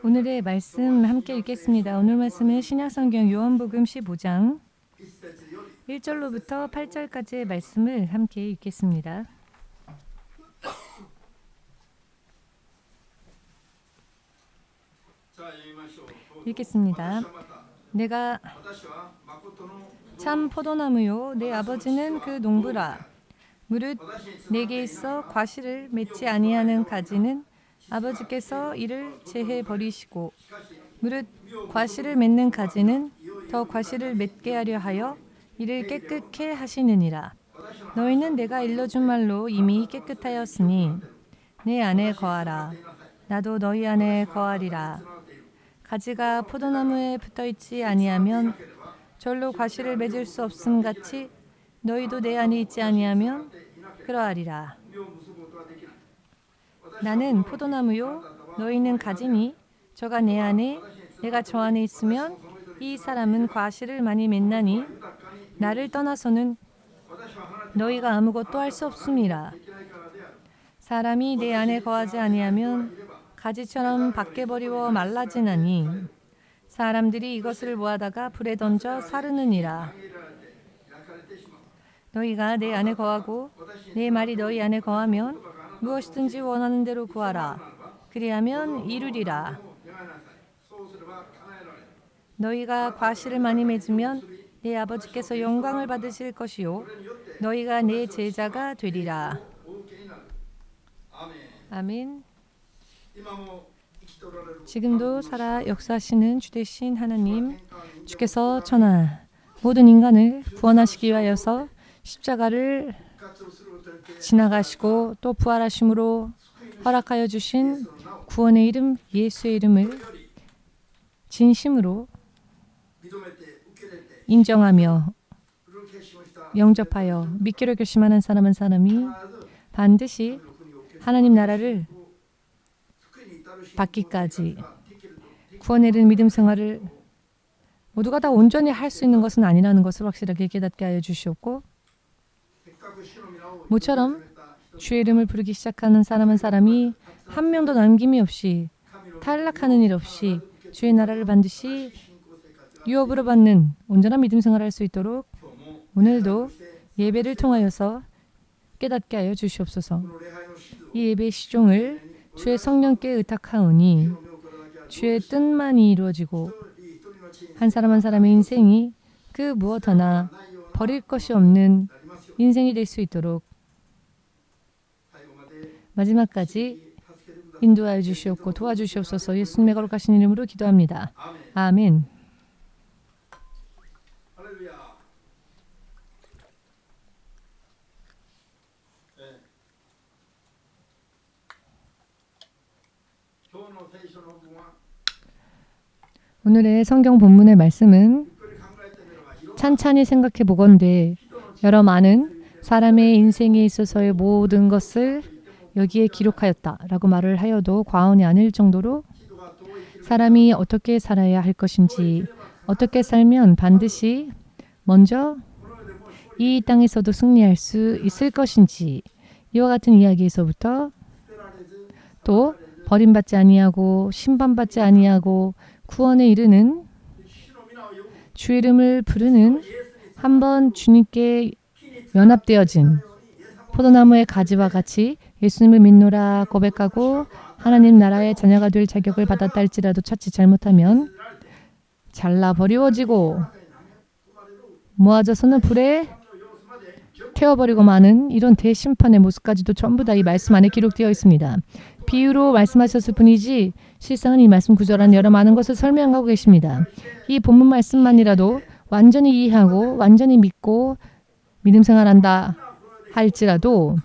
오늘의 말씀 함께 읽겠습니다. 오늘 말씀은 신약성경 요한복음 15장 1절로부터 8절까지의 말씀을 함께 읽겠습니다. 읽겠습니다. 내가 참 포도나무요 내 아버지는 그 농부라. 무릇 내게 있어 과실을 맺지 아니하는 가지는 아버지께서 이를 제해 버리시고 무릇 과실을 맺는 가지는 더 과실을 맺게 하려 하여 이를 깨끗게 하시느니라. 너희는 내가 일러준 말로 이미 깨끗하였으니 내 안에 거하라. 나도 너희 안에 거하리라. 가지가 포도나무에 붙어있지 아니하면 절로 과실을 맺을 수 없음 같이 너희도 내 안에 있지 아니하면 그러하리라. 나는 포도나무요 너희는 가지니 저가 내 안에 내가 저 안에 있으면 이 사람은 과실을 많이 맺나니 나를 떠나서는 너희가 아무것도 할 수 없음이라. 사람이 내 안에 거하지 아니하면 가지처럼 밖에 버리워 말라지나니 사람들이 이것을 모아다가 불에 던져 사르느니라. 너희가 내 안에 거하고 내 말이 너희 안에 거하면 무엇이든지 원하는 대로 구하라. 그리하면 이루리라. 너희가 과실을 많이 맺으면 내 아버지께서 영광을 받으실 것이요 너희가 내 제자가 되리라. 아멘. 지금도 살아 역사하시는 주되신 하나님, 주께서 천하 모든 인간을 구원하시기 위하여서 십자가를 지나가시고 또 부활하심으로 허락하여 주신 구원의 이름 예수의 이름을 진심으로 인정하며 영접하여 믿기로 결심하는 사람이 반드시 하나님 나라를 받기까지 구원에 이르는 믿음 생활을 모두가 다 온전히 할 수 있는 것은 아니라는 것을 확실하게 깨닫게 하여 주시옵고, 모처럼 주의 이름을 부르기 시작하는 사람이 한 명도 남김이 없이 탈락하는 일 없이 주의 나라를 반드시 유업으로 받는 온전한 믿음 생활을 할 수 있도록 오늘도 예배를 통하여서 깨닫게 하여 주시옵소서. 이 예배의 시종을 주의 성령께 의탁하오니 주의 뜻만이 이루어지고 한 사람 한 사람의 인생이 그 무엇 하나 버릴 것이 없는 인생이 될 수 있도록 마지막까지 인도하여 주시옵고 도와주시옵소서. 예수님의 거룩하신 이름으로 기도합니다. 아멘. 오늘의 성경 본문의 말씀은 찬찬히 생각해 보건대 여러 많은 사람의 인생에 있어서의 모든 것을 여기에 기록하였다라고 말을 하여도 과언이 아닐 정도로 사람이 어떻게 살아야 할 것인지, 어떻게 살면 반드시 먼저 이 땅에서도 승리할 수 있을 것인지, 이와 같은 이야기에서부터 또 버림받지 아니하고 심판받지 아니하고 구원에 이르는 주의 이름을 부르는 한번 주님께 연합되어진 포도나무의 가지와 같이 예수님을 믿노라 고백하고 하나님 나라의 자녀가 될 자격을 받았다 할지라도 자칫 잘못하면 잘라 버리워지고 모아져서는 불에 태워버리고 마는 이런 대심판의 모습까지도 전부 다 이 말씀 안에 기록되어 있습니다. 비유로 말씀하셨을 뿐이지 실상은 이 말씀 구절 안에 여러 많은 것을 설명하고 계십니다. 이 본문 말씀만이라도 완전히 이해하고 완전히 믿고 믿음 생활한다 할지라도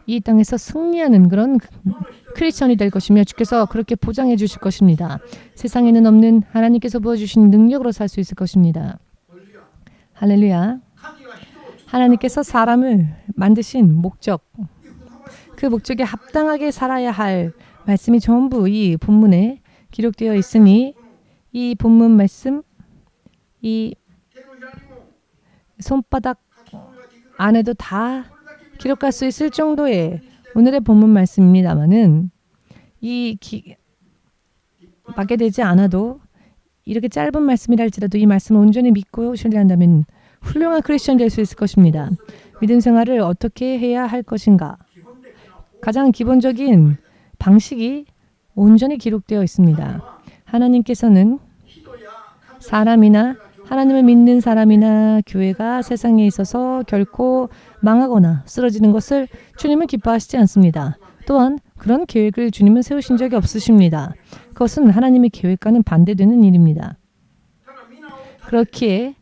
이 땅에서 승리하는 그런 크리스천이 될 것이며 주께서 그렇게 보장해 주실 것입니다. 세상에는 없는 하나님께서 부어주신 능력으로 살 수 있을 것입니다. 할렐루야. 하나님께서 사람을 만드신 목적, 그 목적에 합당하게 살아야 할 말씀이 전부 이 본문에 기록되어 있으니 이 본문 말씀, 이 손바닥 안에도 다 기록할 수 있을 정도의 오늘의 본문 말씀입니다마는 받게 되지 않아도 이렇게 짧은 말씀이라 할지라도 이 말씀을 온전히 믿고 신뢰한다면 훌륭한 크리스천 될 수 있을 것입니다. 믿음 생활을 어떻게 해야 할 것인가? 가장 기본적인 방식이 온전히 기록되어 있습니다. 하나님께서는 사람이나 하나님을 믿는 사람이나 교회가 세상에 있어서 결코 망하거나 쓰러지는 것을 주님은 기뻐하시지 않습니다. 또한 그런 계획을 주님은 세우신 적이 없으십니다. 그것은 하나님의 계획과는 반대되는 일입니다. 그렇기에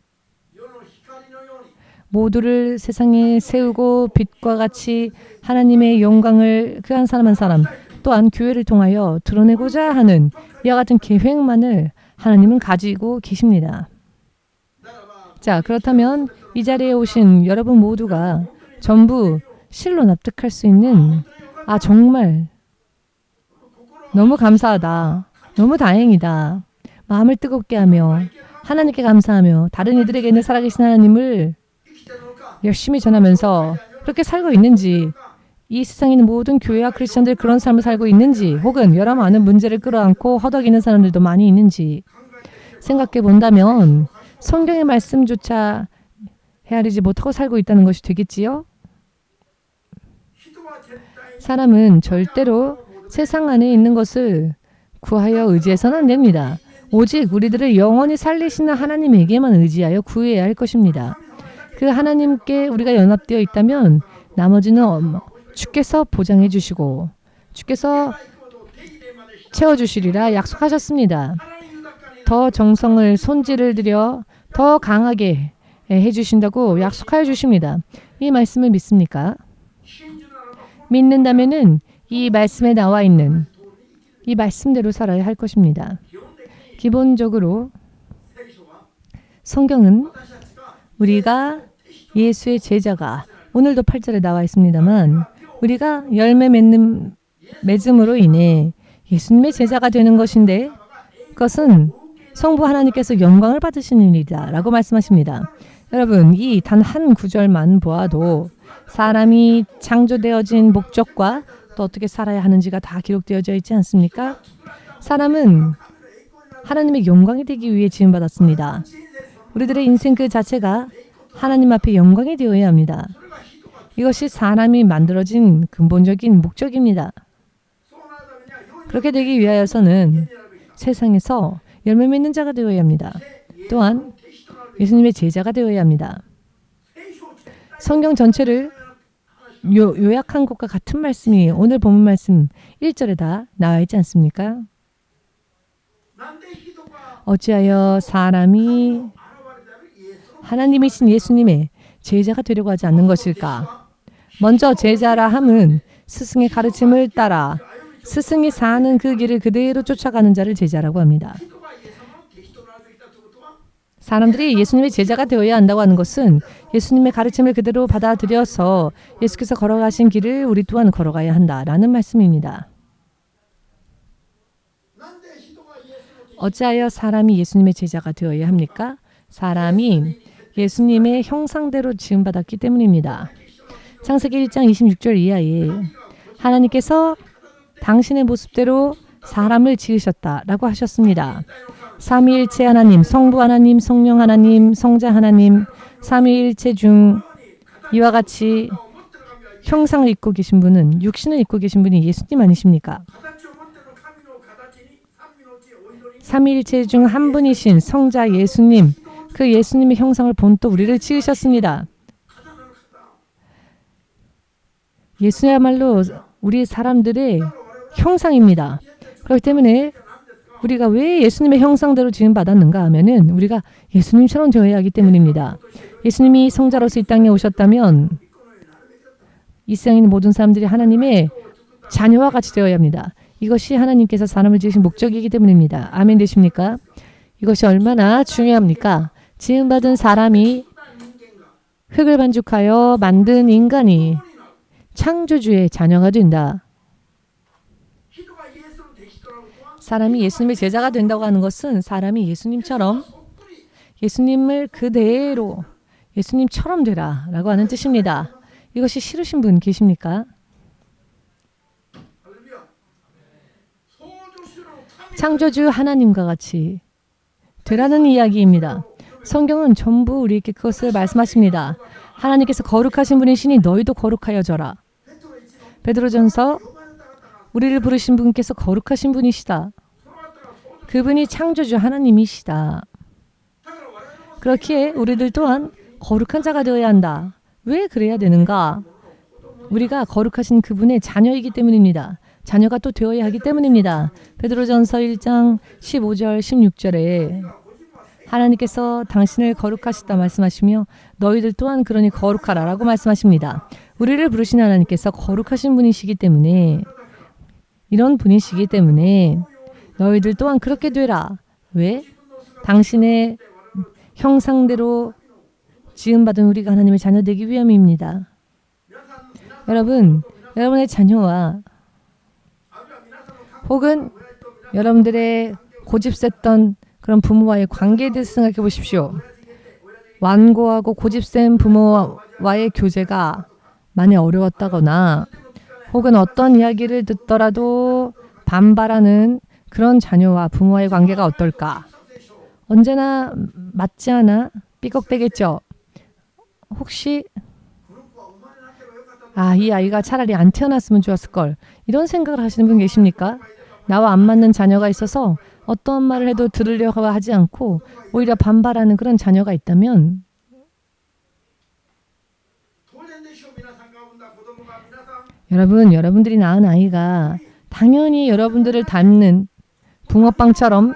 모두를 세상에 세우고 빛과 같이 하나님의 영광을 그 한 사람 한 사람 또한 교회를 통하여 드러내고자 하는 이와 같은 계획만을 하나님은 가지고 계십니다. 자, 그렇다면 이 자리에 오신 여러분 모두가 전부 실로 납득할 수 있는 정말 너무 감사하다. 너무 다행이다. 마음을 뜨겁게 하며 하나님께 감사하며 다른 이들에게는 살아계신 하나님을 열심히 전하면서 그렇게 살고 있는지 이 세상에 있는 모든 교회와 크리스천들이 그런 삶을 살고 있는지 혹은 여러 많은 문제를 끌어안고 허덕이는 사람들도 많이 있는지 생각해 본다면 성경의 말씀조차 헤아리지 못하고 살고 있다는 것이 되겠지요? 사람은 절대로 세상 안에 있는 것을 구하여 의지해서는 안 됩니다. 오직 우리들을 영원히 살리시는 하나님에게만 의지하여 구해야 할 것입니다. 그 하나님께 우리가 연합되어 있다면 나머지는 주께서 보장해 주시고 주께서 채워주시리라 약속하셨습니다. 더 정성을 손질을 들여 더 강하게 해주신다고 약속하여 주십니다. 이 말씀을 믿습니까? 믿는다면은 이 말씀에 나와 있는 이 말씀대로 살아야 할 것입니다. 기본적으로 성경은 우리가 예수의 제자가 오늘도 8절에 나와 있습니다만 우리가 열매 맺음으로 인해 예수님의 제자가 되는 것인데 그것은 성부 하나님께서 영광을 받으시는 일이다 라고 말씀하십니다. 여러분 이 단 한 구절만 보아도 사람이 창조되어진 목적과 또 어떻게 살아야 하는지가 다 기록되어져 있지 않습니까? 사람은 하나님의 영광이 되기 위해 지음받았습니다. 우리들의 인생 그 자체가 하나님 앞에 영광이 되어야 합니다. 이것이 사람이 만들어진 근본적인 목적입니다. 그렇게 되기 위하여서는 세상에서 열매 맺는 자가 되어야 합니다. 또한 예수님의 제자가 되어야 합니다. 성경 전체를 요약한 것과 같은 말씀이 오늘 본문 말씀 1절에 다 나와 있지 않습니까? 어찌하여 사람이 하나님이신 예수님의 제자가 되려고 하지 않는 것일까? 먼저 제자라 함은 스승의 가르침을 따라 스승이 사는 그 길을 그대로 쫓아가는 자를 제자라고 합니다. 사람들이 예수님의 제자가 되어야 한다고 하는 것은 예수님의 가르침을 그대로 받아들여서 예수께서 걸어가신 길을 우리 또한 걸어가야 한다라는 말씀입니다. 어찌하여 사람이 예수님의 제자가 되어야 합니까? 사람이 예수님의 형상대로 지음받았기 때문입니다. 창세기 1장 26절 이하에 하나님께서 당신의 모습대로 사람을 지으셨다라고 하셨습니다. 삼위일체 하나님, 성부 하나님, 성령 하나님, 성자 하나님, 삼위일체 중 이와 같이 형상을 입고 계신 분은 육신을 입고 계신 분이 예수님 아니십니까? 삼위일체 중 한 분이신 성자 예수님, 그 예수님의 형상을 본떠 우리를 지으셨습니다. 예수야말로 우리 사람들의 형상입니다. 그렇기 때문에 우리가 왜 예수님의 형상대로 지음받았는가 하면은 우리가 예수님처럼 되어야 하기 때문입니다. 예수님이 성자로서 이 땅에 오셨다면 이 세상에 있는 모든 사람들이 하나님의 자녀와 같이 되어야 합니다. 이것이 하나님께서 사람을 지으신 목적이기 때문입니다. 아멘 되십니까? 이것이 얼마나 중요합니까? 지음받은 사람이 흙을 반죽하여 만든 인간이 창조주의 자녀가 된다. 사람이 예수님의 제자가 된다고 하는 것은 사람이 예수님처럼 예수님을 그대로 예수님처럼 되라 라고 하는 뜻입니다. 이것이 싫으신 분 계십니까? 창조주 하나님과 같이 되라는 이야기입니다. 성경은 전부 우리에게 그것을 말씀하십니다. 하나님께서 거룩하신 분이시니 너희도 거룩하여져라. 베드로전서 우리를 부르신 분께서 거룩하신 분이시다. 그분이 창조주 하나님이시다. 그렇기에 우리들 또한 거룩한 자가 되어야 한다. 왜 그래야 되는가? 우리가 거룩하신 그분의 자녀이기 때문입니다. 자녀가 또 되어야 하기 때문입니다. 베드로전서 1장 15절 16절에 하나님께서 당신을 거룩하시다 말씀하시며 너희들 또한 그러니 거룩하라 라고 말씀하십니다. 우리를 부르신 하나님께서 거룩하신 분이시기 때문에 이런 분이시기 때문에 너희들 또한 그렇게 되라. 왜? 당신의 형상대로 지음받은 우리가 하나님의 자녀 되기 위함입니다. 여러분, 여러분의 자녀와 혹은 여러분들의 고집셌던 그런 부모와의 관계에 대해서 생각해 보십시오. 완고하고 고집센 부모와의 교제가 많이 어려웠다거나 혹은 어떤 이야기를 듣더라도 반발하는 그런 자녀와 부모와의 관계가 어떨까? 언제나 맞지 않아 삐걱대겠죠. 혹시 이 아이가 차라리 안 태어났으면 좋았을걸 이런 생각을 하시는 분 계십니까? 나와 안 맞는 자녀가 있어서 어떤 말을 해도 들으려고 하지 않고 오히려 반발하는 그런 자녀가 있다면 여러분들이 낳은 아이가 당연히 여러분들을 닮는 붕어빵처럼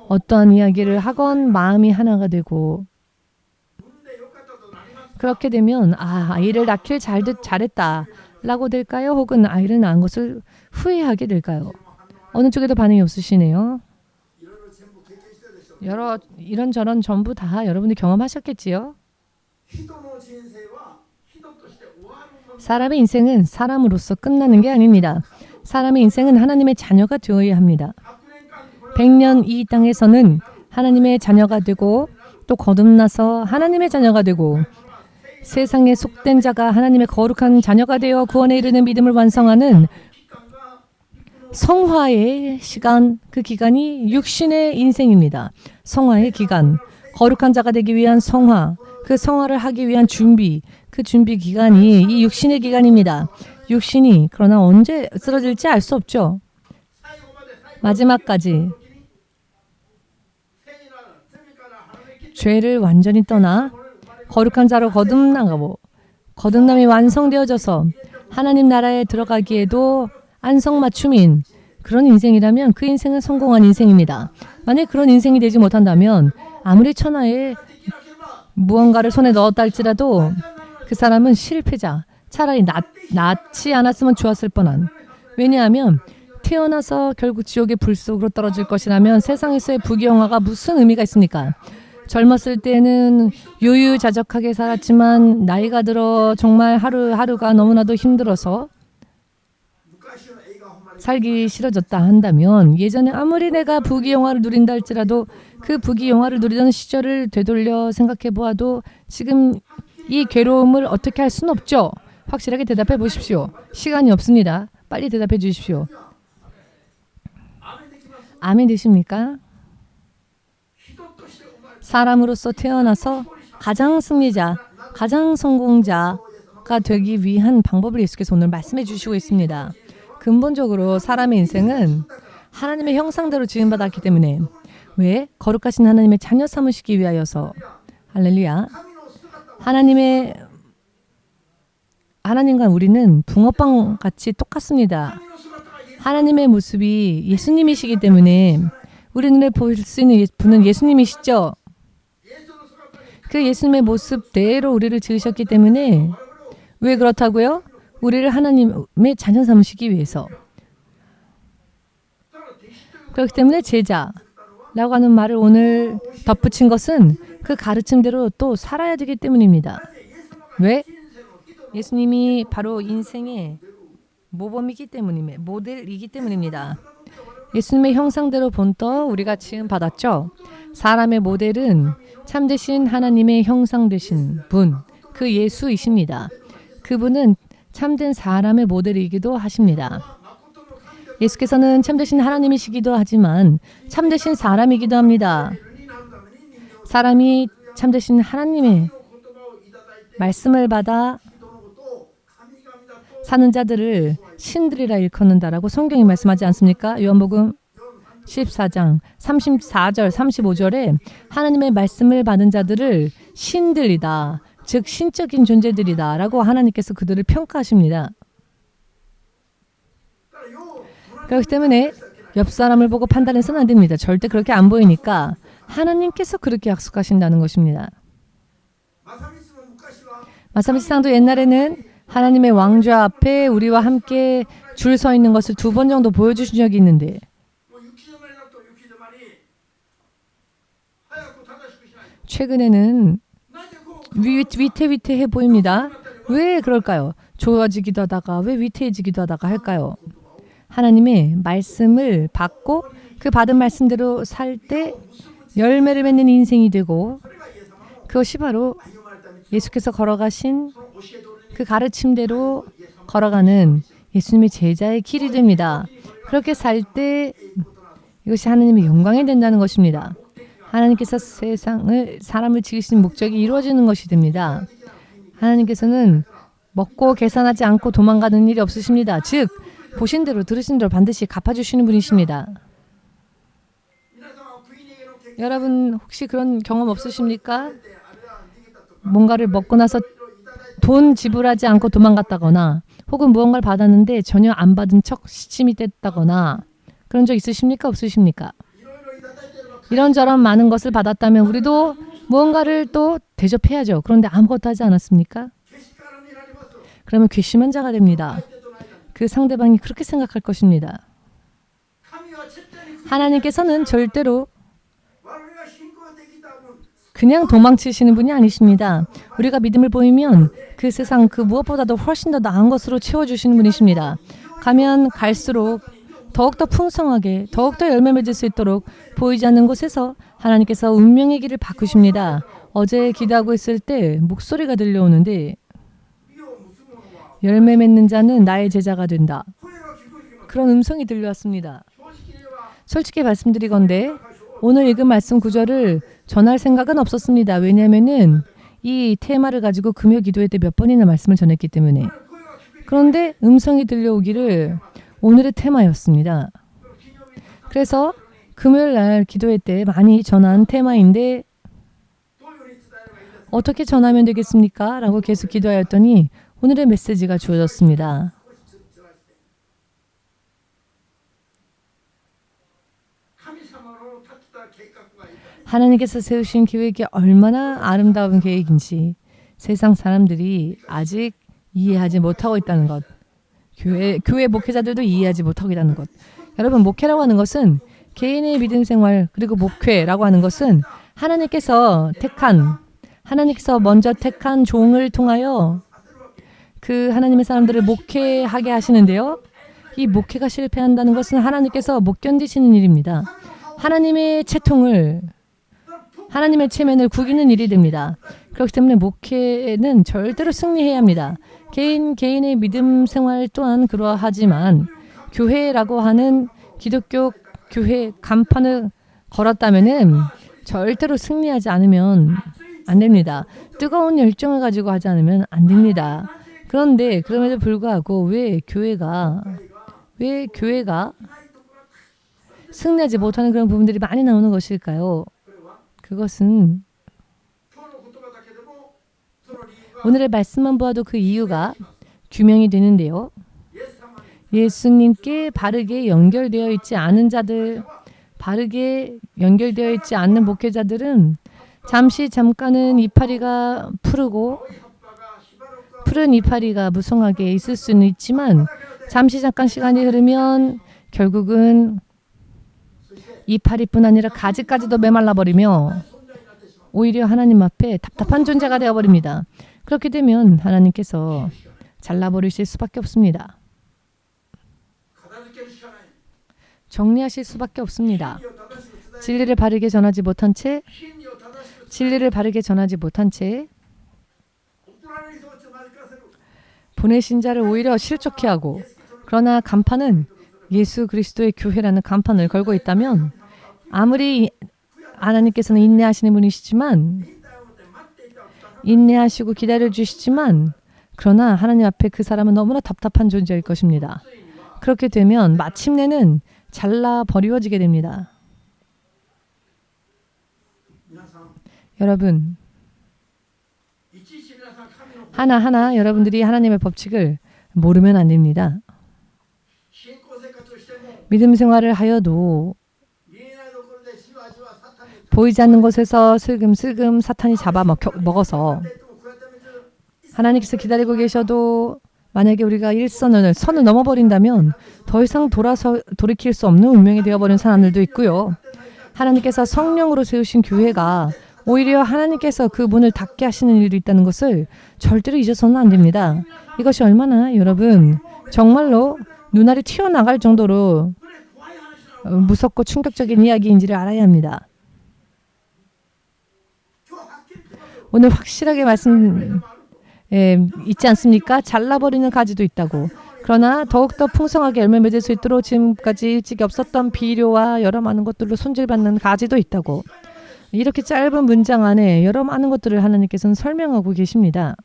어떠한 이야기를 하건 마음이 하나가 되고 그렇게 되면 아이를 낳길 잘했다 라고 될까요? 혹은 아이를 낳은 것을 후회하게 될까요? 어느 쪽에도 반응이 없으시네요. 이런저런 전부 다 여러분이 경험하셨겠지요? 사람의 인생은 사람으로서 끝나는 게 아닙니다. 사람의 인생은 하나님의 자녀가 되어야 합니다. 100년 이 땅에서는 하나님의 자녀가 되고 또 거듭나서 하나님의 자녀가 되고 세상에 속된 자가 하나님의 거룩한 자녀가 되어 구원에 이르는 믿음을 완성하는 성화의 시간, 그 기간이 육신의 인생입니다. 성화의 기간, 거룩한 자가 되기 위한 성화, 그 성화를 하기 위한 준비, 그 준비 기간이 이 육신의 기간입니다. 육신이 그러나 언제 쓰러질지 알 수 없죠. 마지막까지 죄를 완전히 떠나 거룩한 자로 거듭나가고 거듭남이 완성되어져서 하나님 나라에 들어가기에도 안성맞춤인 그런 인생이라면 그 인생은 성공한 인생입니다. 만약 그런 인생이 되지 못한다면 아무리 천하에 무언가를 손에 넣었다 할지라도 그 사람은 실패자, 차라리 낳지 않았으면 좋았을 뻔한. 왜냐하면 태어나서 결국 지옥의 불 속으로 떨어질 것이라면 세상에서의 부귀영화가 무슨 의미가 있습니까? 젊었을 때는 유유자적하게 살았지만 나이가 들어 정말 하루하루가 너무나도 힘들어서 살기 싫어졌다 한다면 예전에 아무리 내가 부귀영화를 누린다 할지라도 그 부귀영화를 누리던 시절을 되돌려 생각해 보아도 지금 이 괴로움을 어떻게 할 수는 없죠. 확실하게 대답해 보십시오. 시간이 없습니다. 빨리 대답해 주십시오. 아멘 되십니까? 사람으로서 태어나서 가장 승리자, 가장 성공자가 되기 위한 방법을 예수께서 오늘 말씀해 주시고 있습니다. 근본적으로 사람의 인생은 하나님의 형상대로 지음받았기 때문에 왜? 거룩하신 하나님의 자녀 삼으시기 위하여서 할렐루야. 하나님과 우리는 붕어빵 같이 똑같습니다. 하나님의 모습이 예수님이시기 때문에 우리 눈에 볼 수 있는 분은 예수님이시죠. 그 예수님의 모습대로 우리를 지으셨기 때문에 왜 그렇다고요? 우리를 하나님의 자녀 삼으시기 위해서. 그렇기 때문에 제자라고 하는 말을 오늘 덧붙인 것은 그 가르침대로 또 살아야 되기 때문입니다. 왜? 예수님이 바로 인생의 모범이기 때문입니다. 모델이기 때문입니다. 예수님의 형상대로 본떠 우리가 지음 받았죠. 사람의 모델은 참되신 하나님의 형상 되신 분, 그 예수이십니다. 그분은 참된 사람의 모델이기도 하십니다. 예수께서는 참되신 하나님이시기도 하지만 참되신 사람이기도 합니다. 사람이 참되신 하나님의 말씀을 받아 사는 자들을 신들이라 일컫는다라고 성경이 말씀하지 않습니까? 요한복음 14장 34절 35절에 하나님의 말씀을 받은 자들을 신들이다. 즉 신적인 존재들이다 라고 하나님께서 그들을 평가하십니다. 그렇기 때문에 옆 사람을 보고 판단해서는 안 됩니다. 절대 그렇게 안 보이니까 하나님께서 그렇게 약속하신다는 것입니다. 마사미치상도 옛날에는 하나님의 왕좌 앞에 우리와 함께 줄 서 있는 것을 2번 정도 보여주신 적이 있는데 최근에는 위태위태해 보입니다. 왜 그럴까요? 좋아지기도 하다가 왜 위태해지기도 하다가 할까요? 하나님의 말씀을 받고 그 받은 말씀대로 살 때 열매를 맺는 인생이 되고 그것이 바로 예수께서 걸어가신 그 가르침대로 걸어가는 예수님의 제자의 길이 됩니다. 그렇게 살 때 이것이 하나님의 영광이 된다는 것입니다. 하나님께서 사람을 지으신 목적이 이루어지는 것이 됩니다. 하나님께서는 먹고 계산하지 않고 도망가는 일이 없으십니다. 즉 보신 대로 들으신 대로 반드시 갚아주시는 분이십니다. 여러분 혹시 그런 경험 없으십니까? 뭔가를 먹고 나서 돈 지불하지 않고 도망갔다거나 혹은 무언가를 받았는데 전혀 안 받은 척 시침이 됐다거나 그런 적 있으십니까? 없으십니까? 이런저런 많은 것을 받았다면 우리도 무언가를 또 대접해야죠. 그런데 아무것도 하지 않았습니까? 그러면 괘씸한 자가 됩니다. 그 상대방이 그렇게 생각할 것입니다. 하나님께서는 절대로 그냥 도망치시는 분이 아니십니다. 우리가 믿음을 보이면 그 세상 그 무엇보다도 훨씬 더 나은 것으로 채워주시는 분이십니다. 가면 갈수록 더욱더 풍성하게 더욱더 열매 맺을 수 있도록 보이지 않는 곳에서 하나님께서 운명의 길을 바꾸십니다. 어제 기도하고 있을 때 목소리가 들려오는데 열매 맺는 자는 나의 제자가 된다. 그런 음성이 들려왔습니다. 솔직히 말씀드리건대 오늘 읽은 말씀 구절을 전할 생각은 없었습니다. 왜냐하면 이 테마를 가지고 금요 기도회 때 몇 번이나 말씀을 전했기 때문에. 그런데 음성이 들려오기를 오늘의 테마였습니다. 그래서 금요일 날 기도회 때 많이 전한 테마인데 어떻게 전하면 되겠습니까? 라고 계속 기도하였더니 오늘의 메시지가 주어졌습니다. 하나님께서 세우신 계획이 얼마나 아름다운 계획인지 세상 사람들이 아직 이해하지 못하고 있다는 것. 교회 목회자들도 이해하지 못하고 있다는 것. 여러분 목회라고 하는 것은 개인의 믿음 생활 그리고 목회라고 하는 것은 하나님께서 먼저 택한 종을 통하여 그 하나님의 사람들을 목회하게 하시는데요. 이 목회가 실패한다는 것은 하나님께서 못 견디시는 일입니다. 하나님의 체면을 구기는 일이 됩니다. 그렇기 때문에 목회는 절대로 승리해야 합니다. 개인의 믿음 생활 또한 그러하지만 교회라고 하는 기독교 교회 간판을 걸었다면은 절대로 승리하지 않으면 안 됩니다. 뜨거운 열정을 가지고 하지 않으면 안 됩니다. 그런데 그럼에도 불구하고 왜 교회가 승리하지 못하는 그런 부분들이 많이 나오는 것일까요? 그것은 오늘의 말씀만 보아도 그 이유가 규명이 되는데요. 예수님께 바르게 연결되어 있지 않은 자들, 바르게 연결되어 있지 않는 목회자들은 잠깐은 이파리가 푸른 이파리가 무성하게 있을 수는 있지만 잠깐 시간이 흐르면 결국은 이파리뿐 아니라 가지까지도 메말라버리며 오히려 하나님 앞에 답답한 존재가 되어버립니다. 그렇게 되면 하나님께서 잘라버리실 수밖에 없습니다. 정리하실 수밖에 없습니다. 진리를 바르게 전하지 못한 채 보내신 자를 오히려 실족해 하고 그러나 간판은 예수 그리스도의 교회라는 간판을 걸고 있다면 아무리 하나님께서는 인내하시는 분이시지만 인내하시고 기다려주시지만 그러나 하나님 앞에 그 사람은 너무나 답답한 존재일 것입니다. 그렇게 되면 마침내는 잘라 버리워지게 됩니다. 여러분 하나하나 여러분들이 하나님의 법칙을 모르면 안 됩니다. 믿음 생활을 하여도 보이지 않는 곳에서 슬금슬금 사탄이 잡아먹어서 하나님께서 기다리고 계셔도 만약에 우리가 선을 넘어버린다면 더 이상 돌이킬 수 없는 운명이 되어버린 사람들도 있고요. 하나님께서 성령으로 세우신 교회가 오히려 하나님께서 그 문을 닫게 하시는 일도 있다는 것을 절대로 잊어서는 안 됩니다. 이것이 얼마나 여러분 정말로 눈알이 튀어나갈 정도로 무섭고 충격적인 이야기인지를 알아야 합니다. 오늘 확실하게 있지 않습니까? 잘라버리는 가지도 있다고. 그러나 더욱더 풍성하게 열매 맺을 수 있도록 지금까지 일찍이 없었던 비료와 여러 많은 것들로 손질받는 가지도 있다고. 이렇게 짧은 문장 안에 여러 많은 것들을 하나님께서는 설명하고 계십니다.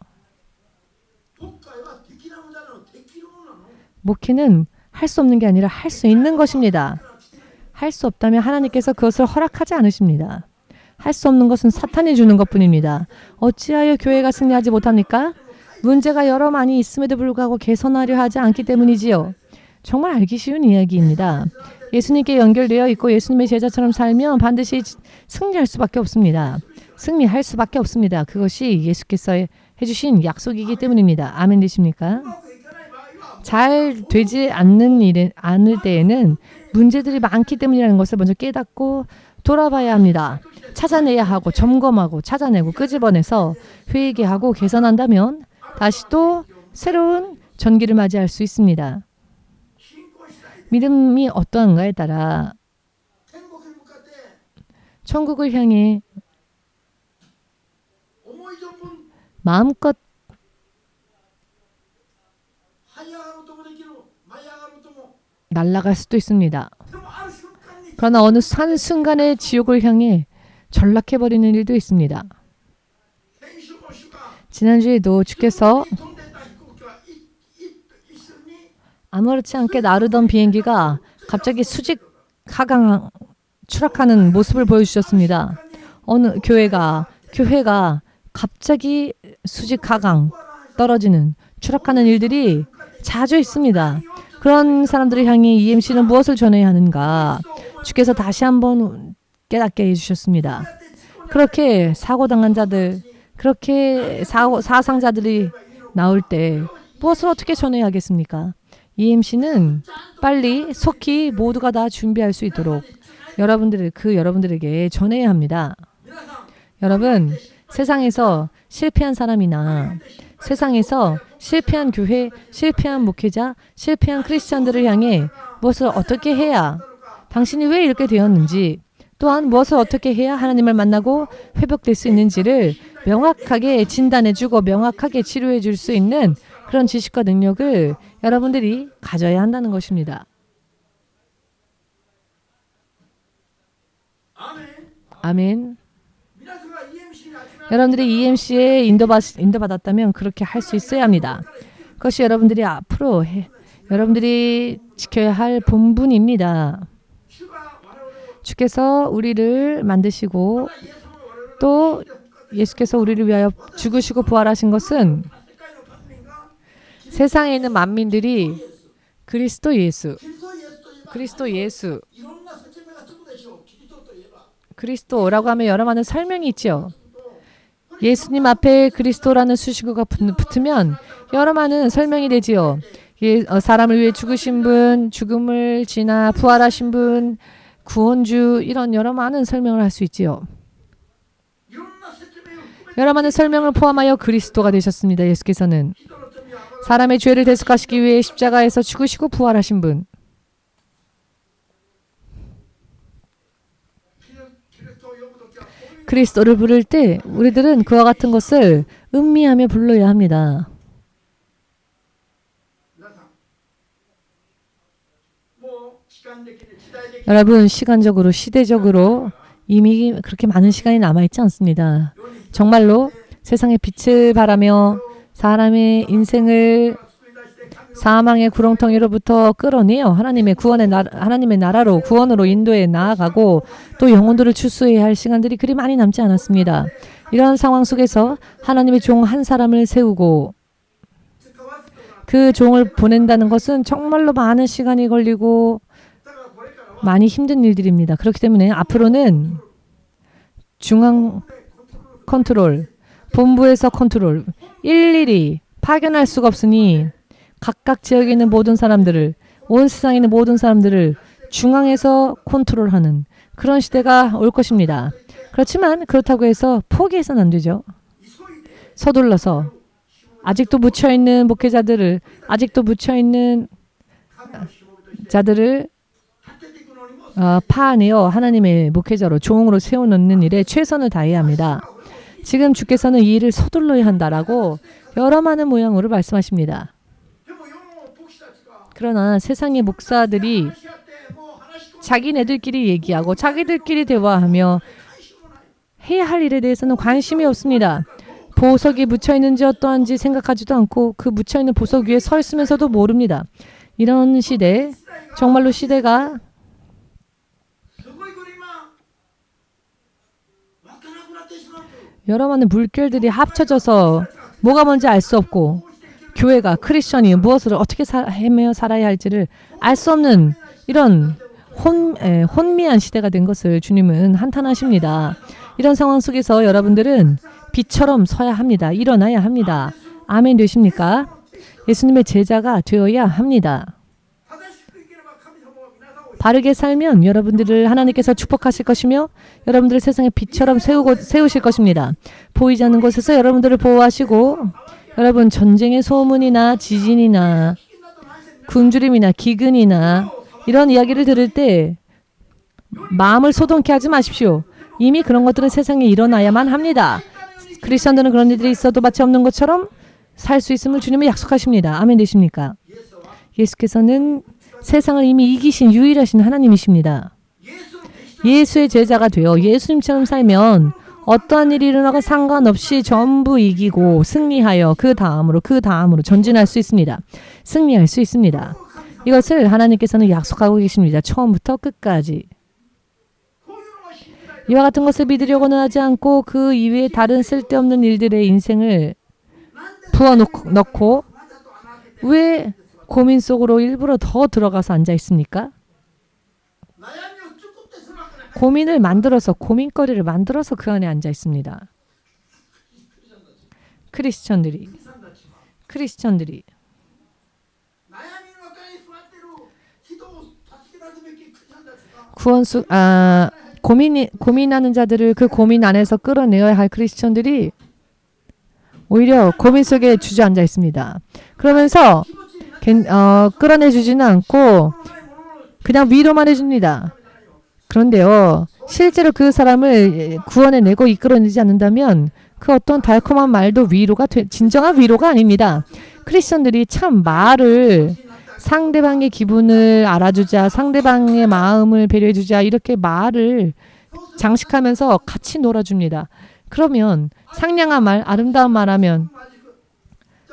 목회는 할 수 없는 게 아니라 할 수 있는 것입니다. 할 수 없다면 하나님께서 그것을 허락하지 않으십니다. 할 수 없는 것은 사탄이 주는 것뿐입니다. 어찌하여 교회가 승리하지 못합니까? 문제가 여러 많이 있음에도 불구하고 개선하려 하지 않기 때문이지요. 정말 알기 쉬운 이야기입니다. 예수님께 연결되어 있고 예수님의 제자처럼 살면 반드시 승리할 수밖에 없습니다. 승리할 수밖에 없습니다. 그것이 예수께서 해주신 약속이기 때문입니다. 아멘 되십니까? 잘 되지 않을 때에는 문제들이 많기 때문이라는 것을 먼저 깨닫고 돌아봐야 합니다. 찾아내야 하고 점검하고 찾아내고 끄집어내서 회개하고 개선한다면 다시 또 새로운 전기를 맞이할 수 있습니다. 믿음이 어떠한가에 따라 천국을 향해 마음껏 날아갈 수도 있습니다. 그러나 어느 한순간에 지옥을 향해 전락해버리는 일도 있습니다. 지난주에도 주께서 아무렇지 않게 나르던 비행기가 갑자기 수직 하강 추락하는 모습을 보여주셨습니다. 어느 교회가 갑자기 수직 하강 떨어지는 추락하는 일들이 자주 있습니다. 그런 사람들을 향해 EMC는 무엇을 전해야 하는가? 주께서 다시 한번 깨닫게 해주셨습니다. 그렇게 사고당한 자들, 그렇게 사상자들이 나올 때 무엇을 어떻게 전해야 하겠습니까? EMC는 빨리 속히 모두가 다 준비할 수 있도록 여러분들에게 전해야 합니다. 여러분, 세상에서 실패한 사람이나 세상에서 실패한 교회, 실패한 목회자, 실패한 크리스찬들을 향해 무엇을 어떻게 해야 당신이 왜 이렇게 되었는지 또한 무엇을 어떻게 해야 하나님을 만나고 회복될 수 있는지를 명확하게 진단해주고 명확하게 치료해 줄 수 있는 그런 지식과 능력을 여러분들이 가져야 한다는 것입니다. 아멘. 여러분들이 EMC에 인도받았다면 그렇게 할 수 있어야 합니다. 그것이 여러분들이 앞으로 여러분들이 지켜야 할 본분입니다. 주께서 우리를 만드시고 또 예수께서 우리를 위하여 죽으시고 부활하신 것은 세상에 있는 만민들이 그리스도 예수 그리스도라고 하면 여러 많은 설명이 있죠. 예수님 앞에 그리스도라는 수식어가 붙으면 여러 많은 설명이 되지요. 사람을 위해 죽으신 분, 죽음을 지나 부활하신 분, 구원주 이런 여러 많은 설명을 할 수 있지요. 여러 많은 설명을 포함하여 그리스도가 되셨습니다. 예수께서는 사람의 죄를 대속하시기 위해 십자가에서 죽으시고 부활하신 분. 그리스도를 부를 때 우리들은 그와 같은 것을 음미하며 불러야 합니다. 여러분, 시간적으로, 시대적으로 이미 그렇게 많은 시간이 남아있지 않습니다. 정말로 세상에 빛을 발하며 사람의 인생을 사망의 구렁텅이로부터 끌어내어 하나님의 나라로 구원으로 인도해 나아가고 또 영혼들을 출소해야 할 시간들이 그리 많이 남지 않았습니다. 이런 상황 속에서 하나님의 종 한 사람을 세우고 그 종을 보낸다는 것은 정말로 많은 시간이 걸리고 많이 힘든 일들입니다. 그렇기 때문에 앞으로는 중앙 컨트롤, 본부에서 컨트롤, 일일이 파견할 수가 없으니 각각 지역에 있는 모든 사람들을, 온 세상에 있는 모든 사람들을 중앙에서 컨트롤하는 그런 시대가 올 것입니다. 그렇지만 그렇다고 해서 포기해서는 안 되죠. 서둘러서 아직도 묻혀있는 목회자들을, 아직도 묻혀있는 자들을 파내어 하나님의 목회자로 종으로 세워놓는 일에 최선을 다해야 합니다. 지금 주께서는 이 일을 서둘러야 한다라고 여러 많은 모양으로 말씀하십니다. 그러나 세상의 목사들이 자기네들끼리 얘기하고 자기들끼리 대화하며 해야 할 일에 대해서는 관심이 없습니다. 보석이 묻혀있는지 어떠한지 생각하지도 않고 그 묻혀있는 보석 위에 서 있으면서도 모릅니다. 이런 시대, 정말로 시대가 여러 많은 물결들이 합쳐져서 뭐가 뭔지 알 수 없고 교회가 크리스천이 무엇을 어떻게 헤매어 살아야 할지를 알 수 없는 이런 혼미한 시대가 된 것을 주님은 한탄하십니다. 이런 상황 속에서 여러분들은 빛처럼 서야 합니다. 일어나야 합니다. 아멘 되십니까? 예수님의 제자가 되어야 합니다. 바르게 살면 여러분들을 하나님께서 축복하실 것이며 여러분들을 세상의 빛처럼 세우실 것입니다. 보이지 않는 곳에서 여러분들을 보호하시고 여러분 전쟁의 소문이나 지진이나 굶주림이나 기근이나 이런 이야기를 들을 때 마음을 소동케 하지 마십시오. 이미 그런 것들은 세상에 일어나야만 합니다. 크리스천들은 그런 일들이 있어도 마치 없는 것처럼 살 수 있음을 주님은 약속하십니다. 아멘 되십니까? 예수께서는 세상을 이미 이기신 유일하신 하나님이십니다. 예수의 제자가 되어 예수님처럼 살면 어떠한 일이 일어나고 상관없이 전부 이기고 승리하여 그 다음으로 전진할 수 있습니다. 승리할 수 있습니다. 이것을 하나님께서는 약속하고 계십니다. 처음부터 끝까지. 이와 같은 것을 믿으려고는 하지 않고 그 이외에 다른 쓸데없는 일들의 인생을 부어넣고 왜 고민 속으로 일부러 더 들어가서 앉아 있습니까? 고민을 만들어서 고민거리를 만들어서 그 안에 앉아 있습니다. 크리스천들이 고민하는 자들을 그 고민 안에서 끌어내어야 할 크리스천들이 오히려 고민 속에 주저앉아 있습니다. 그러면서 끌어내주지는 않고 그냥 위로만 해줍니다. 그런데요, 실제로 그 사람을 구원해내고 이끌어내지 않는다면 그 어떤 달콤한 말도 진정한 위로가 아닙니다. 크리스천들이 참 말을 상대방의 기분을 알아주자, 상대방의 마음을 배려해주자 이렇게 말을 장식하면서 같이 놀아줍니다. 그러면 상냥한 말, 아름다운 말하면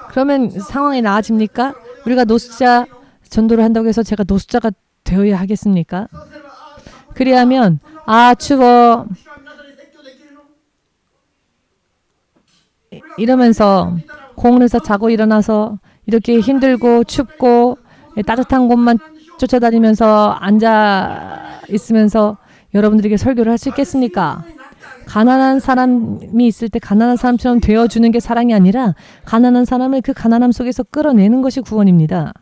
그러면 상황이 나아집니까? 우리가 노숙자 전도를 한다고 해서 제가 노숙자가 되어야 하겠습니까? 그리하면 추워 이러면서 공원에서 자고 일어나서 이렇게 힘들고 춥고 따뜻한 곳만 쫓아다니면서 앉아 있으면서 여러분들에게 설교를 할 수 있겠습니까? 가난한 사람이 있을 때 가난한 사람처럼 되어주는 게 사랑이 아니라 가난한 사람을 그 가난함 속에서 끌어내는 것이 구원입니다.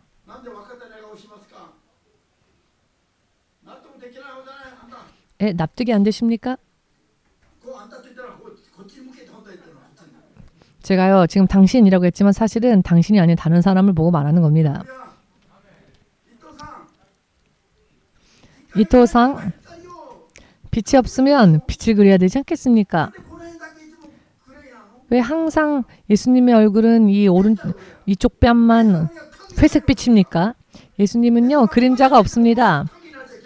납득이 안 되십니까? 제가요 지금 당신이라고 했지만 사실은 당신이 아닌 다른 사람을 보고 말하는 겁니다. 이토상 빛이 없으면 빛을 그려야 되지 않겠습니까? 왜 항상 예수님의 얼굴은 이쪽 뺨만 회색빛입니까? 예수님은요 그림자가 없습니다.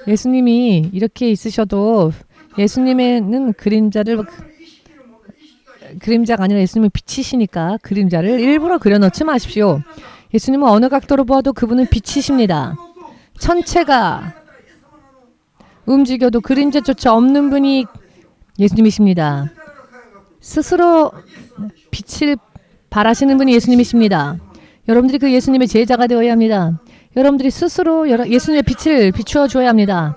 예수님이 이렇게 있으셔도 예수님에는 그림자가 아니라 예수님은 빛이시니까 그림자를 일부러 그려놓지 마십시오. 예수님은 어느 각도로 보아도 그분은 빛이십니다. 천체가 움직여도 그림자조차 없는 분이 예수님이십니다. 스스로 빛을 발하시는 분이 예수님이십니다. 여러분들이 그 예수님의 제자가 되어야 합니다. 여러분들이 스스로 예수님의 빛을 비추어 줘야 합니다.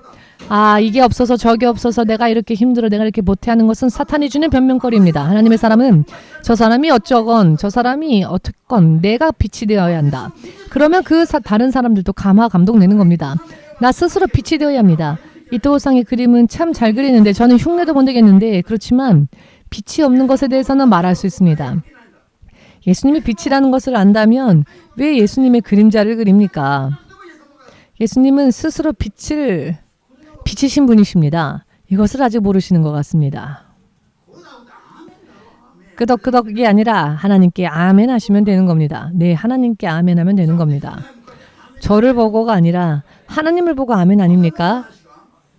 이게 없어서 저게 없어서 내가 이렇게 힘들어 내가 이렇게 못해 하는 것은 사탄이 주는 변명거리입니다. 하나님의 사람은 저 사람이 어쩌건 저 사람이 어떻건 내가 빛이 되어야 한다. 그러면 다른 사람들도 감동 내는 겁니다. 나 스스로 빛이 되어야 합니다. 이토우상의 그림은 참 잘 그리는데 저는 흉내도 못 내겠는데 그렇지만 빛이 없는 것에 대해서는 말할 수 있습니다. 예수님이 빛이라는 것을 안다면 왜 예수님의 그림자를 그립니까? 예수님은 스스로 빛이신 분이십니다. 이것을 아직 모르시는 것 같습니다. 끄덕끄덕이 아니라 하나님께 아멘 하시면 되는 겁니다. 네, 하나님께 아멘 하면 되는 겁니다. 저를 보고가 아니라 하나님을 보고 아멘 아닙니까?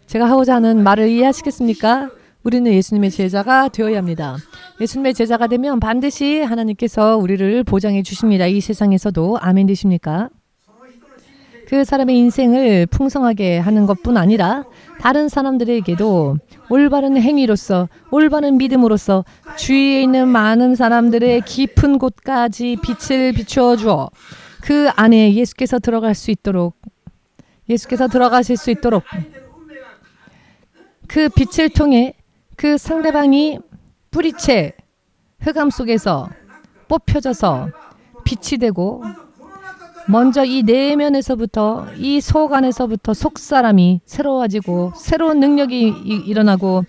제가 하고자 하는 말을 이해하시겠습니까? 우리는 예수님의 제자가 되어야 합니다. 예수님의 제자가 되면 반드시 하나님께서 우리를 보장해 주십니다. 이 세상에서도 아멘 되십니까? 그 사람의 인생을 풍성하게 하는 것뿐 아니라 다른 사람들에게도 올바른 행위로서 올바른 믿음으로서 주위에 있는 많은 사람들의 깊은 곳까지 빛을 비추어 주어 그 안에 예수께서 들어가실 수 있도록 그 빛을 통해 그 상대방이 뿌리채 흑암 속에서 뽑혀져서 빛이 되고 먼저 이 내면에서부터 이 속 안에서부터 속사람이 새로워지고 새로운 능력이 일어나고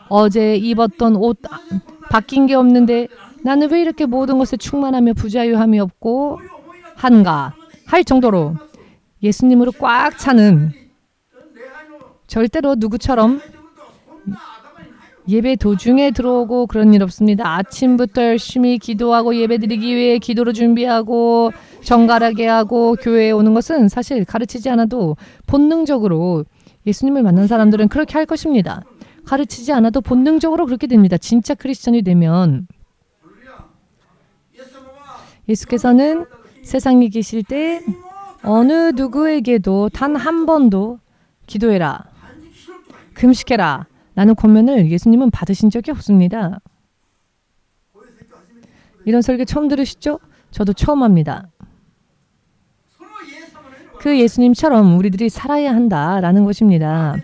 어제 입었던 옷 바뀐 게 없는데 나는 왜 이렇게 모든 것에 충만하며 부자유함이 없고 한가 할 정도로 예수님으로 꽉 차는 절대로 누구처럼 예배 도중에 들어오고 그런 일 없습니다. 아침부터 열심히 기도하고 예배드리기 위해 기도로 준비하고 정갈하게 하고 교회에 오는 것은 사실 가르치지 않아도 본능적으로 예수님을 만난 사람들은 그렇게 할 것입니다. 가르치지 않아도 본능적으로 그렇게 됩니다. 진짜 크리스천이 되면 예수께서는 세상에 계실 때 어느 누구에게도 단 한 번도 기도해라, 금식해라 라는 권면을 예수님은 받으신 적이 없습니다. 이런 설교 처음 들으시죠? 저도 처음 합니다. 그 예수님처럼 우리들이 살아야 한다라는 것입니다.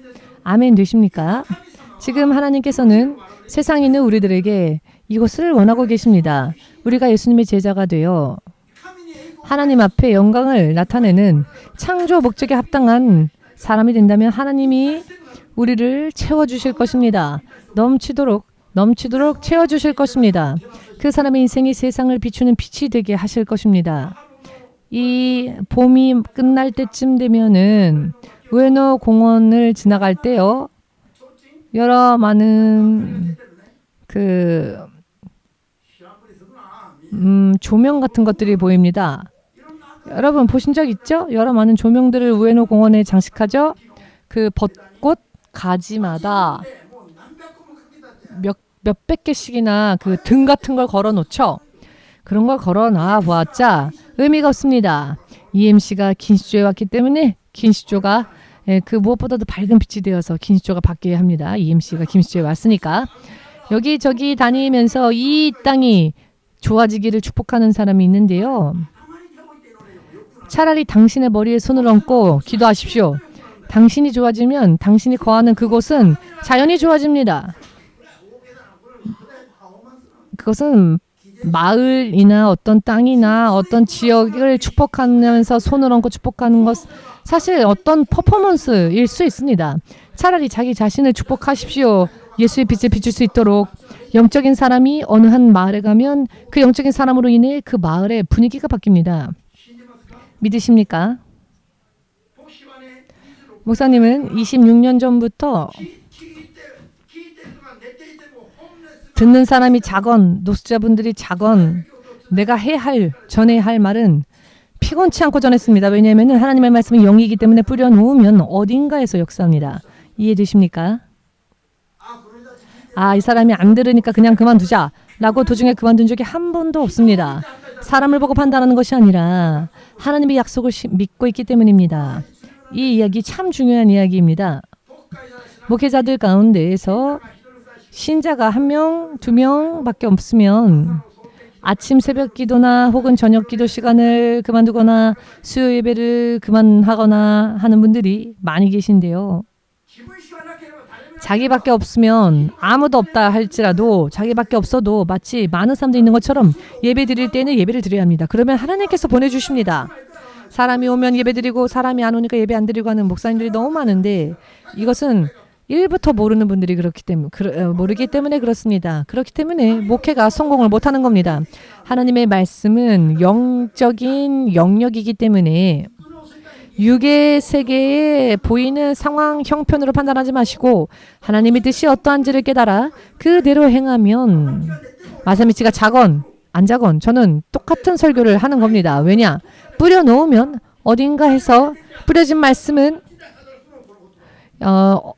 아멘 되십니까? 지금 하나님께서는 세상에 있는 우리들에게 이것을 원하고 계십니다. 우리가 예수님의 제자가 되어 하나님 앞에 영광을 나타내는 창조 목적에 합당한 사람이 된다면 하나님이 우리를 채워주실 것입니다. 넘치도록 채워주실 것입니다. 그 사람의 인생이 세상을 비추는 빛이 되게 하실 것입니다. 이 봄이 끝날 때쯤 되면은 우에노 공원을 지나갈 때요. 여러 많은 조명 같은 것들이 보입니다. 여러분 보신 적 있죠? 여러 많은 조명들을 우에노 공원에 장식하죠? 그 벚꽃 가지마다 몇백 개씩이나 그 등 같은 걸 걸어 놓죠. 그런 걸 걸어 놔 보았자 의미가 없습니다. EMC가 긴시조에 왔기 때문에 긴시조가 그 무엇보다도 밝은 빛이 되어서 긴시조가 바뀌어야 합니다. EMC가 긴시조에 왔으니까 여기저기 다니면서 이 땅이 좋아지기를 축복하는 사람이 있는데요. 차라리 당신의 머리에 손을 얹고 기도하십시오. 당신이 좋아지면 당신이 거하는 그곳은 자연히 좋아집니다. 그것은 마을이나 어떤 땅이나 어떤 지역을 축복하면서 손을 얹고 축복하는 것 사실 어떤 퍼포먼스일 수 있습니다. 차라리 자기 자신을 축복하십시오. 예수의 빛을 비출 수 있도록 영적인 사람이 어느 한 마을에 가면 그 영적인 사람으로 인해 그 마을의 분위기가 바뀝니다. 믿으십니까? 목사님은 26년 전부터 듣는 사람이 작건, 노숙자분들이 작건, 내가 전해야 할 말은 피곤치 않고 전했습니다. 왜냐하면 하나님의 말씀은 영이기 때문에 뿌려놓으면 어딘가에서 역사합니다. 이해되십니까? 이 사람이 안 들으니까 그냥 그만두자 라고 도중에 그만둔 적이 한 번도 없습니다. 사람을 보고 판단하는 것이 아니라 하나님의 약속을 믿고 있기 때문입니다. 이 이야기 참 중요한 이야기입니다. 목회자들 가운데에서 신자가 1명, 2명밖에 없으면 아침 새벽 기도나 혹은 저녁 기도 시간을 그만두거나 수요 예배를 그만하거나 하는 분들이 많이 계신데요. 자기밖에 없으면 아무도 없다 할지라도 자기밖에 없어도 마치 많은 사람들이 있는 것처럼 예배 드릴 때는 예배를 드려야 합니다. 그러면 하나님께서 보내주십니다. 사람이 오면 예배 드리고 사람이 안 오니까 예배 안 드리고 하는 목사님들이 너무 많은데 이것은 1부터 모르는 분들이 모르기 때문에 그렇습니다. 그렇기 때문에 목회가 성공을 못하는 겁니다. 하나님의 말씀은 영적인 영역이기 때문에 육의 세계에 보이는 상황 형편으로 판단하지 마시고 하나님의 뜻이 어떠한지를 깨달아 그대로 행하면 마사미치가 자건 안 자건 저는 똑같은 설교를 하는 겁니다. 왜냐? 뿌려놓으면 어딘가에서 뿌려진 말씀은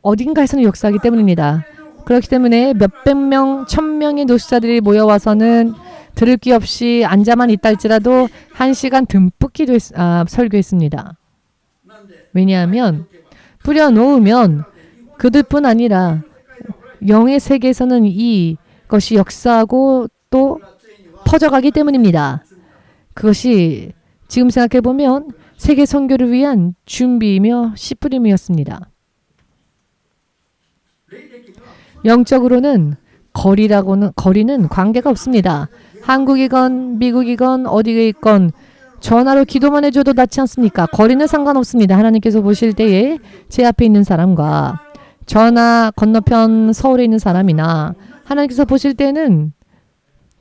어딘가에서는 역사하기 때문입니다. 그렇기 때문에 몇백 명, 1000명의 노숙자들이 모여와서는 들을 기 없이 앉아만 있다 할지라도 1시간 듬뿍 설교했습니다. 왜냐하면 뿌려놓으면 그들뿐 아니라 영의 세계에서는 이것이 역사하고 또 퍼져가기 때문입니다. 그것이 지금 생각해보면 세계 선교를 위한 준비이며 씨뿌림이었습니다. 영적으로는 거리는 관계가 없습니다. 한국이건 미국이건 어디에 있건 전화로 기도만 해줘도 낫지 않습니까? 거리는 상관없습니다. 하나님께서 보실 때에 제 앞에 있는 사람과 전화 건너편 서울에 있는 사람이나 하나님께서 보실 때는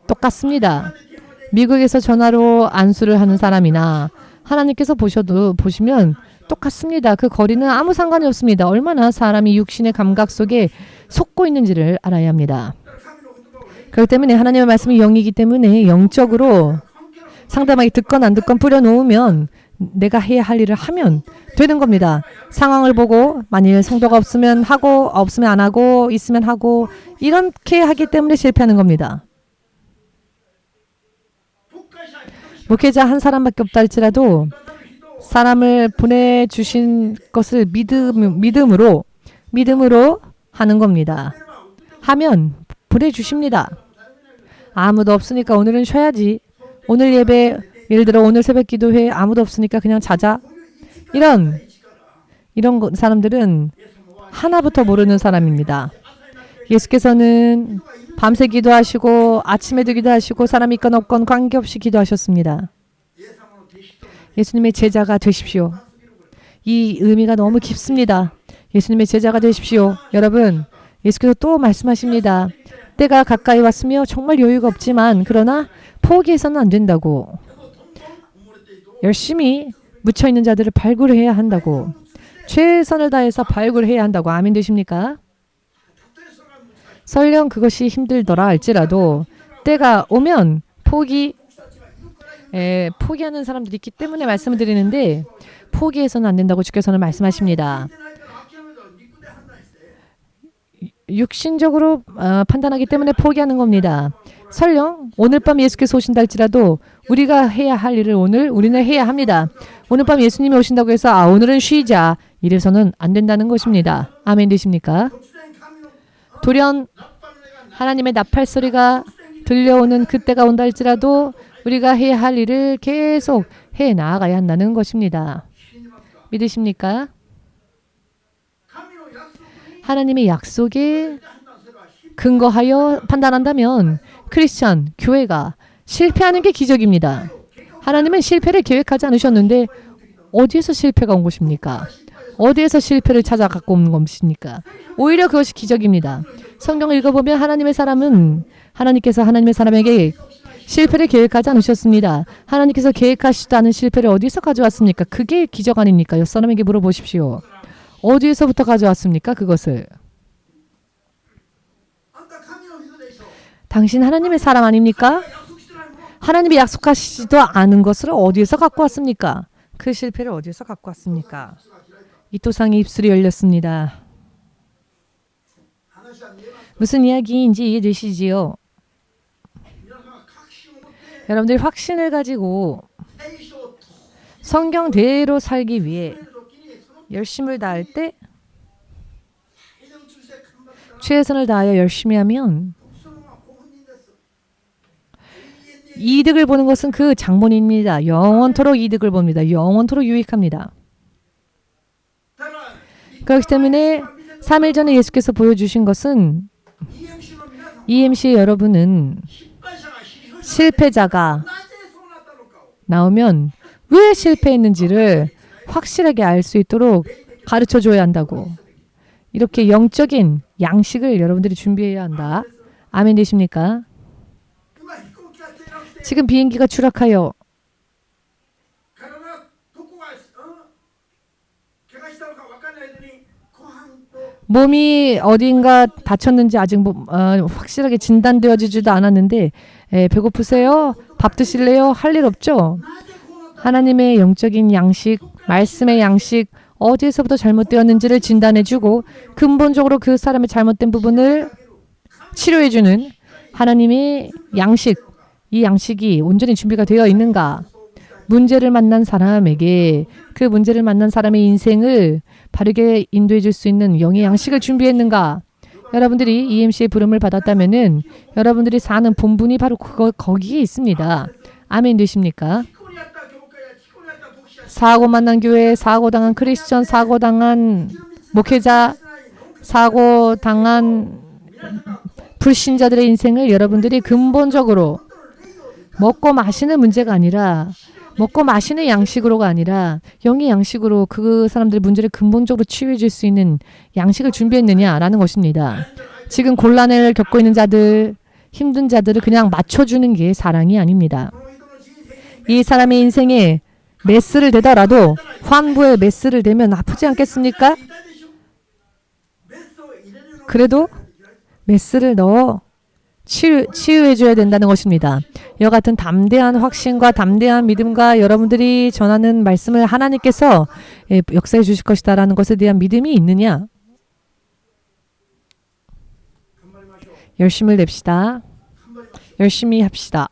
똑같습니다. 미국에서 전화로 안수를 하는 사람이나 하나님께서 보시면 똑같습니다. 그 거리는 아무 상관이 없습니다. 얼마나 사람이 육신의 감각 속에 속고 있는지를 알아야 합니다. 그렇기 때문에 하나님의 말씀이 영이기 때문에 영적으로 상담하게 듣건 안 듣건 뿌려놓으면 내가 해야 할 일을 하면 되는 겁니다. 상황을 보고 만일 성도가 없으면 하고 없으면 안 하고 있으면 하고 이렇게 하기 때문에 실패하는 겁니다. 목회자 한 사람밖에 없다 할지라도 사람을 보내주신 것을 믿음으로 하는 겁니다. 하면 보내주십니다. 아무도 없으니까 오늘은 쉬어야지. 오늘 예배 예를 들어 오늘 새벽 기도회 아무도 없으니까 그냥 자자. 이런 사람들은 하나부터 모르는 사람입니다. 예수께서는 밤새 기도하시고 아침에도 기도하시고 사람이 있건 없건 관계없이 기도하셨습니다. 예수님의 제자가 되십시오. 이 의미가 너무 깊습니다. 예수님의 제자가 되십시오. 여러분, 예수께서 또 말씀하십니다. 때가 가까이 왔으며 정말 여유가 없지만 그러나 포기해서는 안 된다고. 열심히 묻혀있는 자들을 발굴해야 한다고. 최선을 다해서 발굴해야 한다고. 아멘 되십니까? 설령 그것이 힘들더라 할지라도 때가 오면 포기하는 사람들이 있기 때문에 말씀을 드리는데 포기해서는 안 된다고 주께서는 말씀하십니다. 육신적으로 판단하기 때문에 포기하는 겁니다. 설령 오늘 밤 예수께서 오신다 할지라도 우리가 해야 할 일을 우리는 해야 합니다. 오늘 밤 예수님이 오신다고 해서 오늘은 쉬자 이래서는 안 된다는 것입니다. 아멘 되십니까? 돌연 하나님의 나팔 소리가 들려오는 그때가 온다 할지라도 우리가 해야 할 일을 계속 해 나아가야 한다는 것입니다. 믿으십니까? 하나님의 약속에 근거하여 판단한다면 크리스천, 교회가 실패하는 게 기적입니다. 하나님은 실패를 계획하지 않으셨는데 어디에서 실패가 온 것입니까? 어디에서 실패를 찾아 갖고 온 것입니까? 오히려 그것이 기적입니다. 성경을 읽어보면 하나님께서 하나님의 사람에게 실패를 계획하지 않으셨습니다. 하나님께서 계획하시지도 않은 실패를 어디서 가져왔습니까? 그게 기적 아닙니까? 옆 사람에게 물어보십시오. 어디에서부터 가져왔습니까? 그것을. 당신 하나님의 사람 아닙니까? 하나님이 약속하시지도 않은 것을 어디에서 갖고 왔습니까? 그 실패를 어디에서 갖고 왔습니까? 이토상의 입술이 열렸습니다. 무슨 이야기인지 이해되시지요? 여러분들이 확신을 가지고 성경대로 살기 위해 열심을 다할 때 최선을 다하여 열심히 하면 이득을 보는 것은 그 장본인입니다. 영원토록 이득을 봅니다. 영원토록 유익합니다. 그렇기 때문에 3일 전에 예수께서 보여주신 것은 EMC 여러분은 실패자가 나오면 왜 실패했는지를 확실하게 알 수 있도록 가르쳐 줘야 한다고. 이렇게 영적인 양식을 여러분들이 준비해야 한다. 아멘 되십니까? 지금 비행기가 추락하여 몸이 어딘가 다쳤는지 아직 확실하게 진단되어지지도 않았는데 배고프세요? 밥 드실래요? 할 일 없죠? 하나님의 영적인 양식, 말씀의 양식 어디에서부터 잘못되었는지를 진단해주고 근본적으로 그 사람의 잘못된 부분을 치료해주는 하나님의 양식, 이 양식이 온전히 준비가 되어 있는가? 문제를 만난 사람에게 그 문제를 만난 사람의 인생을 바르게 인도해 줄 수 있는 영의 양식을 준비했는가? 여러분들이 EMC의 부름을 받았다면은 여러분들이 사는 본분이 바로 거기에 있습니다. 아멘 되십니까? 사고 만난 교회, 사고 당한 크리스천, 사고 당한 목회자, 사고 당한 불신자들의 인생을 여러분들이 근본적으로 먹고 마시는 문제가 아니라 먹고 마시는 양식으로가 아니라 영의 양식으로 그 사람들의 문제를 근본적으로 치유해 줄 수 있는 양식을 준비했느냐라는 것입니다. 지금 곤란을 겪고 있는 자들, 힘든 자들을 그냥 맞춰주는 게 사랑이 아닙니다. 이 사람의 인생에 메스를 대더라도 환부에 메스를 대면 아프지 않겠습니까? 그래도 메스를 넣어 치유해줘야 된다는 것입니다. 이와 같은 담대한 확신과 담대한 믿음과 여러분들이 전하는 말씀을 하나님께서 역사해 주실 것이다라는 것에 대한 믿음이 있느냐? 열심을 냅시다. 열심히 합시다.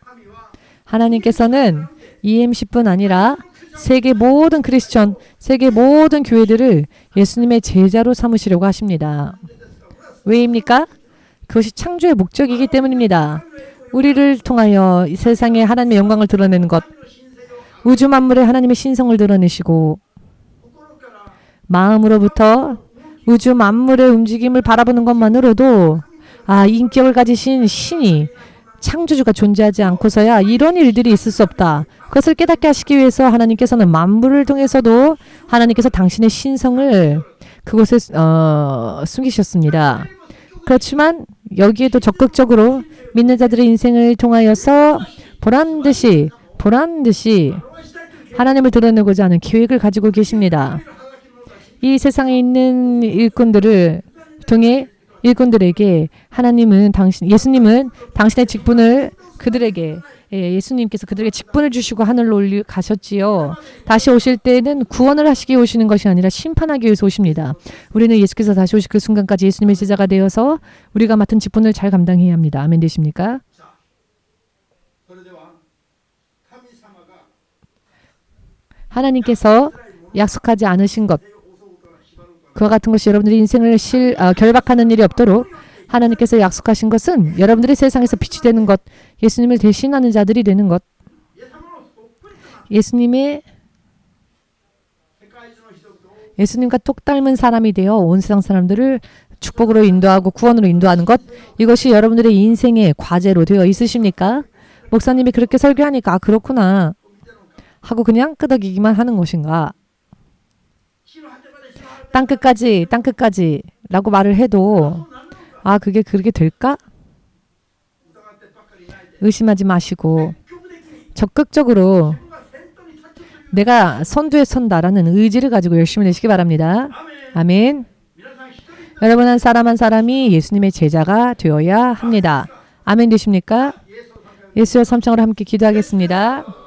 하나님께서는 EMC뿐 아니라 세계 모든 크리스천, 세계 모든 교회들을 예수님의 제자로 삼으시려고 하십니다. 왜입니까? 그것이 창조의 목적이기 때문입니다. 우리를 통하여 이 세상에 하나님의 영광을 드러내는 것, 우주 만물에 하나님의 신성을 드러내시고 마음으로부터 우주 만물의 움직임을 바라보는 것만으로도 인격을 가지신 신이 창조주가 존재하지 않고서야 이런 일들이 있을 수 없다. 그것을 깨닫게 하시기 위해서 하나님께서는 만물을 통해서도 하나님께서 당신의 신성을 그곳에 숨기셨습니다. 그렇지만 여기에도 적극적으로 믿는 자들의 인생을 통하여서 보란듯이 하나님을 드러내고자 하는 계획을 가지고 계십니다. 이 세상에 있는 일꾼들을 통해 일꾼들에게 예수님은 당신의 직분을 그들에게 예수님께서 그들에게 직분을 주시고 하늘로 가셨지요. 다시 오실 때는 구원을 하시기 위해 오시는 것이 아니라 심판하기 위해서 오십니다. 우리는 예수께서 다시 오실 그 순간까지 예수님의 제자가 되어서 우리가 맡은 직분을 잘 감당해야 합니다. 아멘 되십니까? 하나님께서 약속하지 않으신 것, 그와 같은 것이 여러분들의 인생을 결박하는 일이 없도록 하나님께서 약속하신 것은 여러분들이 세상에서 빛이 되는 것, 예수님을 대신하는 자들이 되는 것, 예수님과 똑 닮은 사람이 되어 온 세상 사람들을 축복으로 인도하고 구원으로 인도하는 것, 이것이 여러분들의 인생의 과제로 되어 있으십니까? 목사님이 그렇게 설교하니까 그렇구나 하고 그냥 끄덕이기만 하는 것인가? 땅끝까지 라고 말을 해도 그게 그렇게 될까? 의심하지 마시고 적극적으로 내가 선두에 선다라는 의지를 가지고 열심히 내시기 바랍니다. 아멘. 여러분 한 사람이 예수님의 제자가 되어야 합니다. 아멘 되십니까? 예수여 삼창으로 함께 기도하겠습니다.